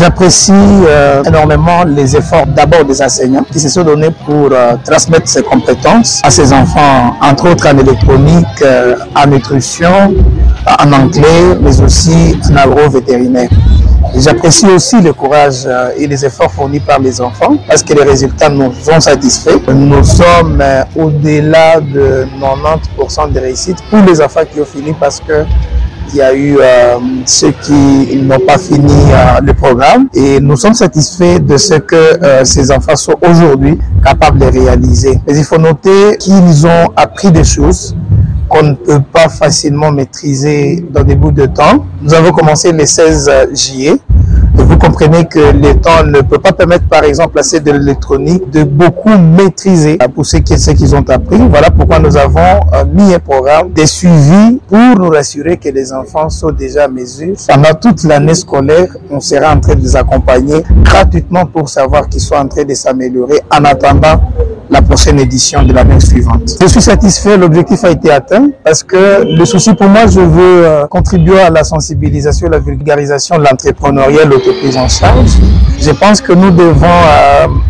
J'apprécie énormément les efforts d'abord des enseignants qui se sont donnés pour transmettre ces compétences à ces enfants, entre autres en électronique, en nutrition, en anglais, mais aussi en agro-vétérinaire. J'apprécie aussi le courage et les efforts fournis par les enfants parce que les résultats nous ont satisfaits. Nous sommes au-delà de 90% de réussite pour les enfants qui ont fini parce que il y a eu ceux qui n'ont pas fini le programme et nous sommes satisfaits de ce que ces enfants sont aujourd'hui capables de réaliser. Mais il faut noter qu'ils ont appris des choses qu'on ne peut pas facilement maîtriser dans des bouts de temps. Nous avons commencé le 16 juillet. Vous comprenez que le temps ne peut pas permettre, par exemple, à ceux de l'électronique de beaucoup maîtriser pour ce qu'ils ont appris. Voilà pourquoi nous avons mis un programme de suivi pour nous rassurer que les enfants sont déjà à mesure. Pendant toute l'année scolaire, on sera en train de les accompagner gratuitement pour savoir qu'ils sont en train de s'améliorer en attendant la prochaine édition de l'année suivante. Je suis satisfait, l'objectif a été atteint parce que le souci pour moi, je veux contribuer à la sensibilisation, la vulgarisation de l'entrepreneuriat, l'autoprise en charge. Je pense que nous devons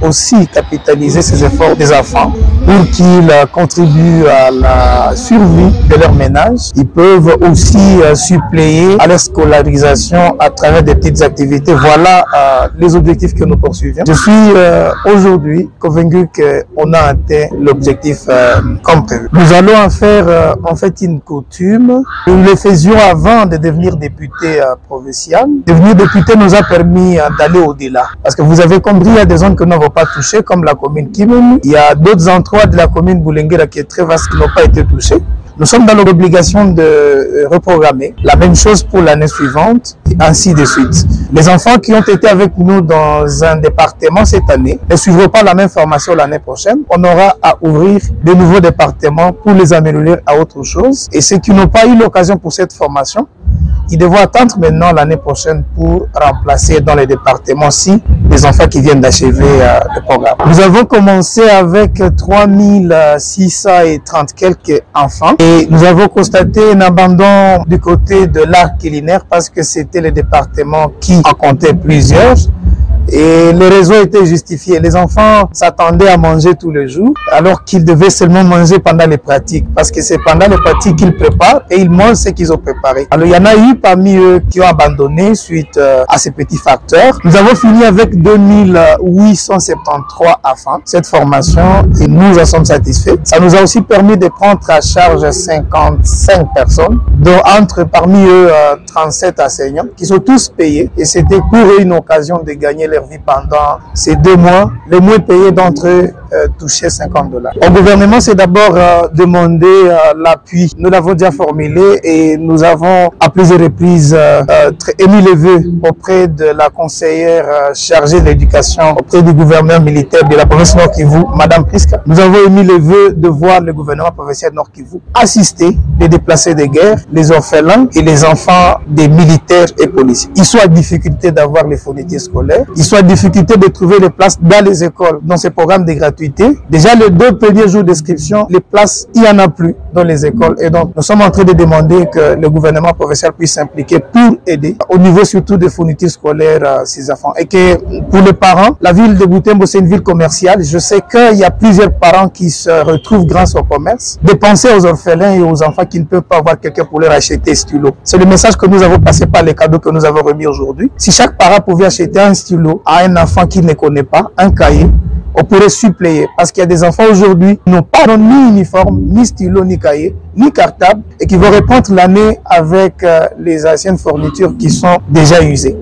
aussi capitaliser ces efforts des enfants pour qu'ils contribuent à la survie de leur ménage. Ils peuvent aussi suppléer à leur scolarisation à travers des petites activités. Voilà les objectifs que nous poursuivons. Je suis aujourd'hui convaincu qu'on a atteint l'objectif comme prévu. Nous allons en faire en fait une coutume. Nous le faisions avant de devenir député provincial. Devenir député nous a permis d'aller au-delà. Parce que vous avez compris, il y a des zones que nous n'avons pas touchées, comme la commune Kimemu. Il y a d'autres endroits de la commune Boulenguera qui est très vaste qui n'ont pas été touchés. Nous sommes dans l'obligation de reprogrammer. La même chose pour l'année suivante, et ainsi de suite. Les enfants qui ont été avec nous dans un département cette année ne suivront pas la même formation l'année prochaine. On aura à ouvrir de nouveaux départements pour les améliorer à autre chose. Et ceux qui n'ont pas eu l'occasion pour cette formation, ils devront attendre maintenant l'année prochaine pour remplacer dans les départements-ci les enfants qui viennent d'achever le programme. Nous avons commencé avec 3630 quelques enfants et nous avons constaté un abandon du côté de l'art culinaire parce que c'était le département qui en comptait plusieurs. Et le réseau était justifié. Les enfants s'attendaient à manger tous les jours, alors qu'ils devaient seulement manger pendant les pratiques, parce que c'est pendant les pratiques qu'ils préparent et ils mangent ce qu'ils ont préparé. Alors il y en a eu parmi eux qui ont abandonné suite à ces petits facteurs. Nous avons fini avec 2873 enfants cette formation et nous en sommes satisfaits. Ça nous a aussi permis de prendre à charge 55 personnes, dont parmi eux 37 enseignants qui sont tous payés et c'était pour eux une occasion de gagner leur vie pendant ces 2 mois. Les moins payés d'entre eux touchaient $50. Au gouvernement, c'est d'abord demandé l'appui. Nous l'avons déjà formulé et nous avons à plusieurs reprises émis les vœux auprès de la conseillère chargée de l'éducation, auprès du gouverneur militaire de la province Nord Kivu, Madame Priska. Nous avons émis les vœux de voir le gouvernement provincial Nord Kivu assister les déplacés de guerre, les orphelins et les enfants des militaires et policiers. Ils sont en difficulté d'avoir les fournitures scolaires. Ils sont en difficulté de trouver les places dans les écoles, dans ces programmes de gratuité. Déjà, les 2 premiers jours d'inscription, les places, il n'y en a plus dans les écoles. Et donc, nous sommes en train de demander que le gouvernement provincial puisse s'impliquer pour aider, au niveau surtout des fournitures scolaires à ces enfants. Et que pour les parents, la ville de Butembo, c'est une ville commerciale. Je sais qu'il y a plusieurs parents qui se retrouvent grâce au commerce, de penser aux orphelins et aux enfants qui ne peuvent pas avoir quelqu'un pour leur acheter un stylo. C'est le message que nous avons passé par les cadeaux que nous avons remis aujourd'hui. Si chaque parent pouvait acheter un stylo à un enfant qu'il ne connaît pas, un cahier, on pourrait suppléer. Parce qu'il y a des enfants aujourd'hui qui n'ont pas ni uniforme, ni stylo, ni cahier, ni cartable, et qui vont reprendre l'année avec les anciennes fournitures qui sont déjà usées.